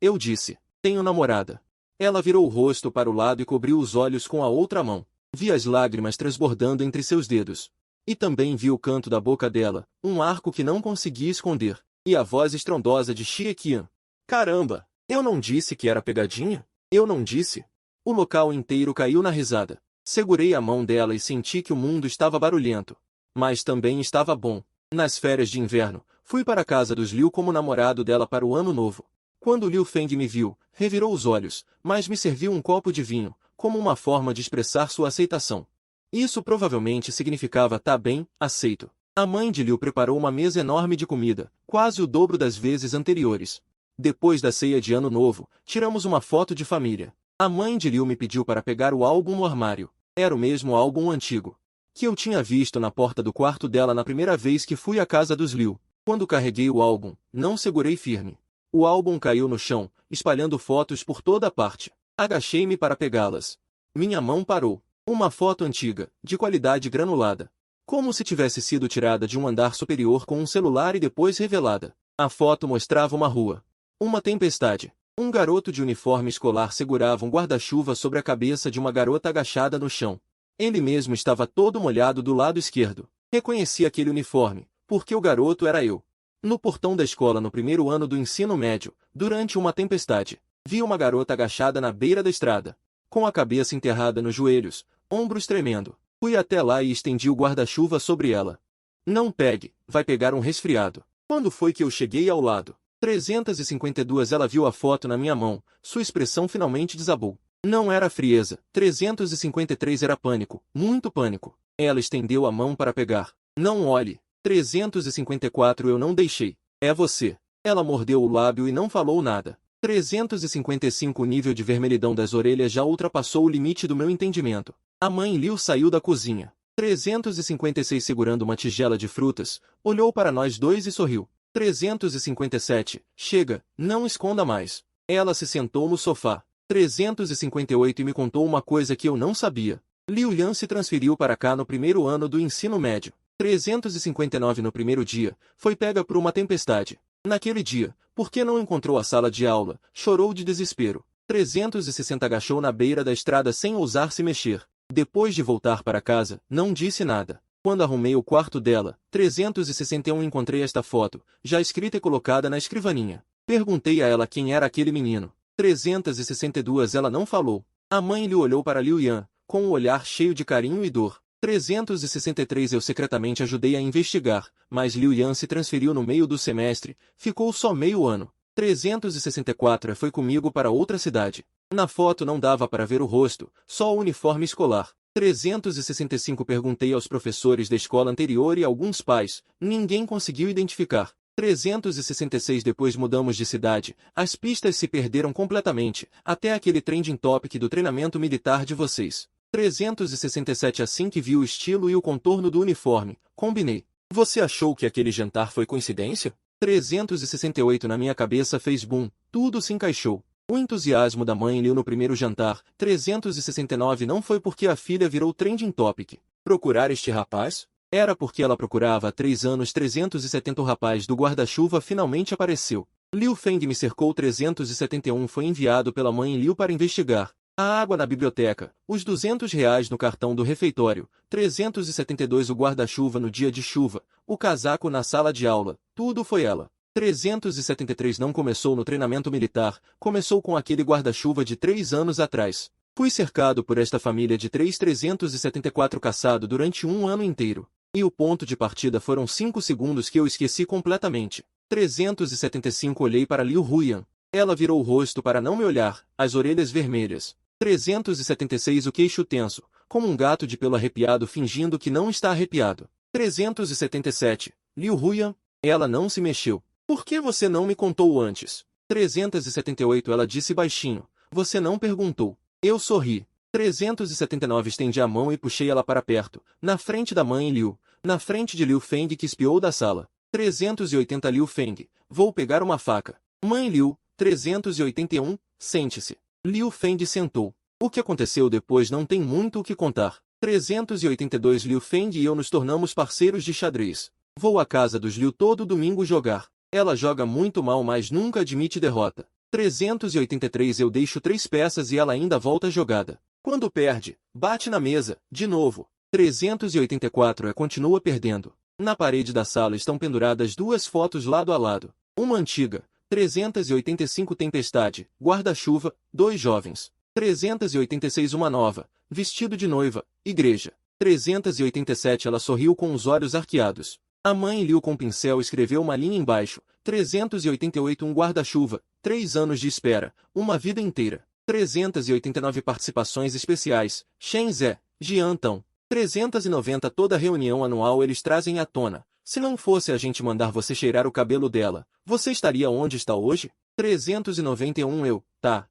Eu disse. Tenho namorada. Ela virou o rosto para o lado e cobriu os olhos com a outra mão. Vi as lágrimas transbordando entre seus dedos. E também vi o canto da boca dela, um arco que não conseguia esconder. E a voz estrondosa de Xie Qian. Caramba! Eu não disse que era pegadinha? Eu não disse? O local inteiro caiu na risada. Segurei a mão dela e senti que o mundo estava barulhento. Mas também estava bom. Nas férias de inverno, fui para a casa dos Liu como namorado dela para o ano novo. Quando Liu Feng me viu, revirou os olhos, mas me serviu um copo de vinho, como uma forma de expressar sua aceitação. Isso provavelmente significava tá bem, aceito. A mãe de Liu preparou uma mesa enorme de comida, quase o dobro das vezes anteriores. Depois da ceia de ano novo, tiramos uma foto de família. A mãe de Liu me pediu para pegar o álbum no armário. Era o mesmo álbum antigo que eu tinha visto na porta do quarto dela na primeira vez que fui à casa dos Liu. Quando carreguei o álbum, não segurei firme. O álbum caiu no chão, espalhando fotos por toda a parte. Agachei-me para pegá-las. Minha mão parou. Uma foto antiga, de qualidade granulada. Como se tivesse sido tirada de um andar superior com um celular e depois revelada. A foto mostrava uma rua. Uma tempestade. Um garoto de uniforme escolar segurava um guarda-chuva sobre a cabeça de uma garota agachada no chão. Ele mesmo estava todo molhado do lado esquerdo. Reconheci aquele uniforme, porque o garoto era eu. No portão da escola no primeiro ano do ensino médio, durante uma tempestade, vi uma garota agachada na beira da estrada, com a cabeça enterrada nos joelhos, ombros tremendo. Fui até lá e estendi o guarda-chuva sobre ela. Não pegue, vai pegar um resfriado. Quando foi que eu cheguei ao lado? 352 Ela viu a foto na minha mão, sua expressão finalmente desabou. Não era frieza, 353 era pânico, muito pânico. Ela estendeu a mão para pegar. Não olhe, 354 Eu não deixei. É você. Ela mordeu o lábio e não falou nada. 355 O nível de vermelhidão das orelhas já ultrapassou o limite do meu entendimento. A mãe Liu saiu da cozinha. 356 Segurando uma tigela de frutas, olhou para nós dois e sorriu. 357 Chega, não esconda mais. Ela se sentou no sofá. 358 E me contou uma coisa que eu não sabia. Liu Yan se transferiu para cá no primeiro ano do ensino médio. 359 No primeiro dia, foi pega por uma tempestade. Naquele dia, porque não encontrou a sala de aula, chorou de desespero. 360 Agachou na beira da estrada sem ousar se mexer. Depois de voltar para casa, não disse nada. Quando arrumei o quarto dela, 361 encontrei esta foto, já escrita e colocada na escrivaninha. Perguntei a ela quem era aquele menino. 362 Ela não falou. A mãe lhe olhou para Liu Yan, com um olhar cheio de carinho e dor. 363 Eu secretamente ajudei a investigar, mas Liu Yan se transferiu no meio do semestre, ficou só meio ano. 364 foi comigo para outra cidade. Na foto não dava para ver o rosto, só o uniforme escolar. 365 perguntei aos professores da escola anterior e alguns pais, ninguém conseguiu identificar. 366 depois mudamos de cidade, as pistas se perderam completamente, até aquele trending topic do treinamento militar de vocês. 367 assim que vi o estilo e o contorno do uniforme, combinei. Você achou que aquele jantar foi coincidência? 368 na minha cabeça fez boom, tudo se encaixou. O entusiasmo da mãe leu no primeiro jantar. 369 não foi porque a filha virou trending topic. Procurar este rapaz? Era porque ela procurava há 3 anos. 370 o rapaz do guarda-chuva finalmente apareceu. Liu Feng me cercou. 371 foi enviado pela mãe Liu para investigar. A água na biblioteca, os R$ 200 no cartão do refeitório, 372 o guarda-chuva no dia de chuva, o casaco na sala de aula, tudo foi ela. 373 não começou no treinamento militar, começou com aquele guarda-chuva de 3 anos atrás. Fui cercado por esta família de 374 caçado durante 1 ano inteiro. E o ponto de partida foram 5 segundos que eu esqueci completamente. 375 olhei para Liu Huyan. Ela virou o rosto para não me olhar, as orelhas vermelhas. 376 o queixo tenso, como um gato de pelo arrepiado fingindo que não está arrepiado. 377, Liu Huyan, ela não se mexeu. Por que você não me contou antes? 378 ela disse baixinho, você não perguntou. Eu sorri. 379 estendi a mão e puxei ela para perto, na frente da mãe Liu, na frente de Liu Feng que espiou da sala. 380 Liu Feng, vou pegar uma faca. Mãe Liu, 381, sente-se. Liu Feng sentou. O que aconteceu depois não tem muito o que contar. 382 Liu Feng e eu nos tornamos parceiros de xadrez. Vou à casa dos Liu todo domingo jogar. Ela joga muito mal mas nunca admite derrota. 383 eu deixo 3 peças e ela ainda volta jogada. Quando perde, bate na mesa, de novo. 384 continua perdendo. Na parede da sala estão penduradas 2 fotos lado a lado. Uma antiga, 385 tempestade, guarda-chuva, 2 jovens. 386 uma nova, vestido de noiva, igreja. 387 ela sorriu com os olhos arqueados. A mãe Liu com pincel escreveu uma linha embaixo. 388 um guarda-chuva, 3 anos de espera, uma vida inteira. 389 participações especiais, Shen Zé, Jian Tão. 390 toda reunião anual eles trazem à tona. Se não fosse a gente mandar você cheirar o cabelo dela, você estaria onde está hoje? 391 eu, tá,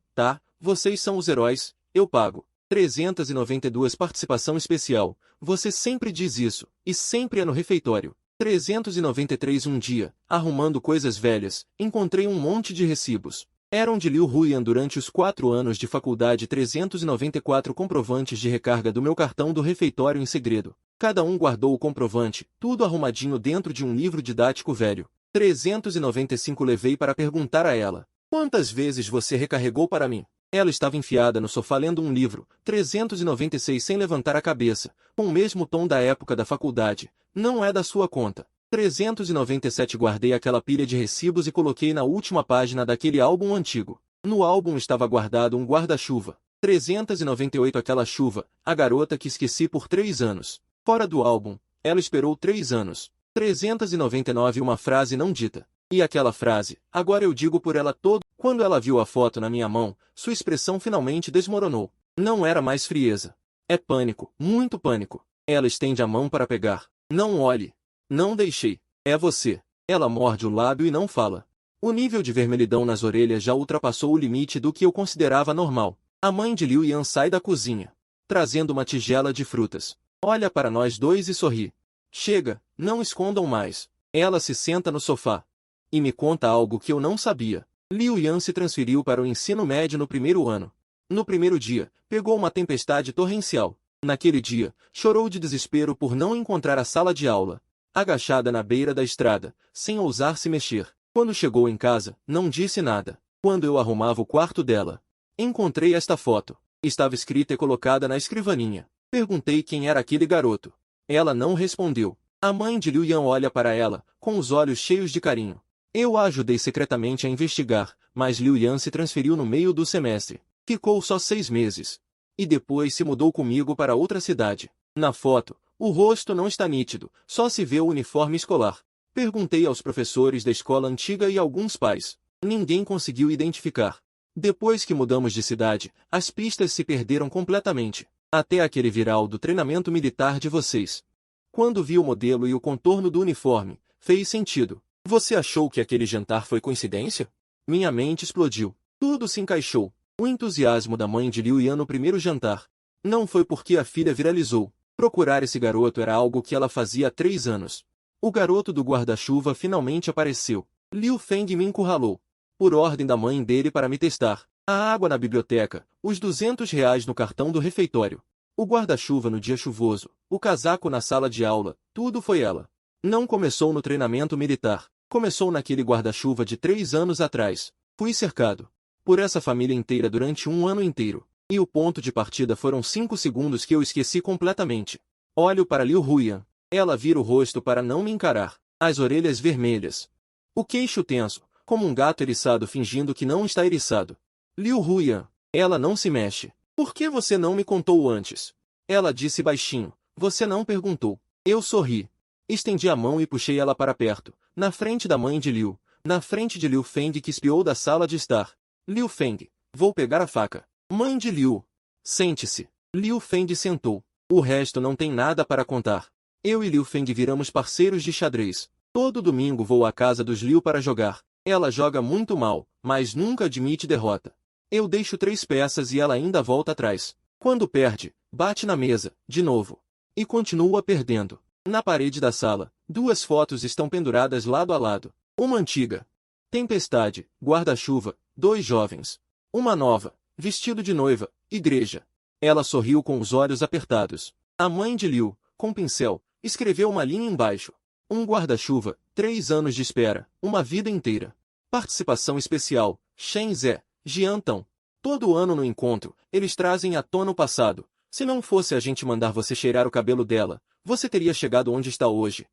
vocês são os heróis, eu pago. 392 participação especial, você sempre diz isso, e sempre é no refeitório. 393 um dia, arrumando coisas velhas, encontrei um monte de recibos. Eram de Liu Huyan durante os 4 anos de faculdade. 394 comprovantes de recarga do meu cartão do refeitório em segredo. Cada um guardou o comprovante, tudo arrumadinho dentro de um livro didático velho. 395 levei para perguntar a ela. Quantas vezes você recarregou para mim? Ela estava enfiada no sofá lendo um livro. 396 sem levantar a cabeça, com o mesmo tom da época da faculdade. Não é da sua conta. 397 guardei aquela pilha de recibos e coloquei na última página daquele álbum antigo. No álbum estava guardado um guarda-chuva. 398 aquela chuva, a garota que esqueci por 3 anos. Fora do álbum, ela esperou 3 anos. 399 uma frase não dita. E aquela frase, agora eu digo por ela todo. Quando ela viu a foto na minha mão, sua expressão finalmente desmoronou. Não era mais frieza. É pânico, muito pânico. Ela estende a mão para pegar. Não olhe. Não deixei. É você. Ela morde o lábio e não fala. O nível de vermelhidão nas orelhas já ultrapassou o limite do que eu considerava normal. A mãe de Liu Yan sai da cozinha, trazendo uma tigela de frutas. Olha para nós dois e sorri. Chega, não escondam mais. Ela se senta no sofá. E me conta algo que eu não sabia. Liu Yan se transferiu para o ensino médio no primeiro ano. No primeiro dia, pegou uma tempestade torrencial. Naquele dia, chorou de desespero por não encontrar a sala de aula. Agachada na beira da estrada, sem ousar se mexer. Quando chegou em casa, não disse nada. Quando eu arrumava o quarto dela, encontrei esta foto. Estava escrita e colocada na escrivaninha. Perguntei quem era aquele garoto. Ela não respondeu. A mãe de Liu Yan olha para ela, com os olhos cheios de carinho. Eu a ajudei secretamente a investigar, mas Liu Yan se transferiu no meio do semestre. Ficou só 6 meses. E depois se mudou comigo para outra cidade. Na foto, o rosto não está nítido, só se vê o uniforme escolar. Perguntei aos professores da escola antiga e alguns pais. Ninguém conseguiu identificar. Depois que mudamos de cidade, as pistas se perderam completamente. Até aquele viral do treinamento militar de vocês. Quando vi o modelo e o contorno do uniforme, fez sentido. Você achou que aquele jantar foi coincidência? Minha mente explodiu. Tudo se encaixou. O entusiasmo da mãe de Liu Yan no primeiro jantar. Não foi porque a filha viralizou. Procurar esse garoto era algo que ela fazia há 3 anos. O garoto do guarda-chuva finalmente apareceu. Liu Feng me encurralou. Por ordem da mãe dele para me testar. A água na biblioteca, os R$ 200 no cartão do refeitório. O guarda-chuva no dia chuvoso, o casaco na sala de aula, tudo foi ela. Não começou no treinamento militar. Começou naquele guarda-chuva de 3 anos atrás. Fui cercado por essa família inteira durante um ano inteiro. E o ponto de partida foram 5 segundos que eu esqueci completamente. Olho para Liu Huyan. Ela vira o rosto para não me encarar. As orelhas vermelhas. O queixo tenso, como um gato eriçado fingindo que não está eriçado. Liu Huyan. Ela não se mexe. Por que você não me contou antes? Ela disse baixinho. Você não perguntou. Eu sorri. Estendi a mão e puxei ela para perto, na frente da mãe de Liu, na frente de Liu Feng que espiou da sala de estar. Liu Feng, vou pegar a faca. Mãe de Liu. Sente-se. Liu Feng sentou. O resto não tem nada para contar. Eu e Liu Feng viramos parceiros de xadrez. Todo domingo vou à casa dos Liu para jogar. Ela joga muito mal, mas nunca admite derrota. Eu deixo 3 peças e ela ainda volta atrás. Quando perde, bate na mesa, de novo. E continua perdendo. Na parede da sala, 2 fotos estão penduradas lado a lado. Uma antiga. Tempestade, guarda-chuva, 2 jovens. Uma nova, vestido de noiva, igreja. Ela sorriu com os olhos apertados. A mãe de Liu, com pincel, escreveu uma linha embaixo. Um guarda-chuva, 3 anos de espera, uma vida inteira. Participação especial, Shen Zhe, Jian Tão. Todo ano no encontro, eles trazem à tona o passado. Se não fosse a gente mandar você cheirar o cabelo dela, você teria chegado onde está hoje.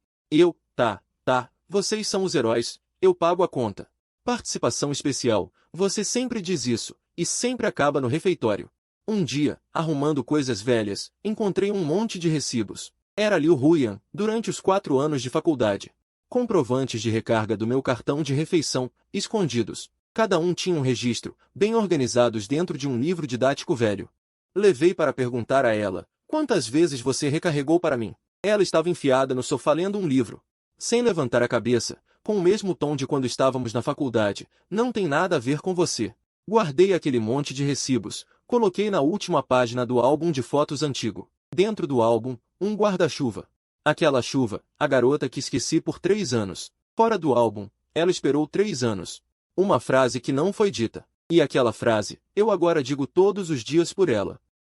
Tá, vocês são os heróis, eu pago a conta. Participação especial, você sempre diz isso, e sempre acaba no refeitório. Um dia, arrumando coisas velhas, encontrei um monte de recibos. Era Liu Huyan, durante os 4 anos de faculdade. Comprovantes de recarga do meu cartão de refeição, escondidos. Cada um tinha um registro, bem organizados dentro de um livro didático velho. Levei para perguntar a ela, quantas vezes você recarregou para mim? Ela estava enfiada no sofá lendo um livro. Sem levantar a cabeça, com o mesmo tom de quando estávamos na faculdade, não tem nada a ver com você. Guardei aquele monte de recibos, coloquei na última página do álbum de fotos antigo. Dentro do álbum, um guarda-chuva. Aquela chuva, a garota que esqueci por 3 anos. Fora do álbum, ela esperou 3 anos. Uma frase que não foi dita. E aquela frase, eu agora digo todos os dias por ela.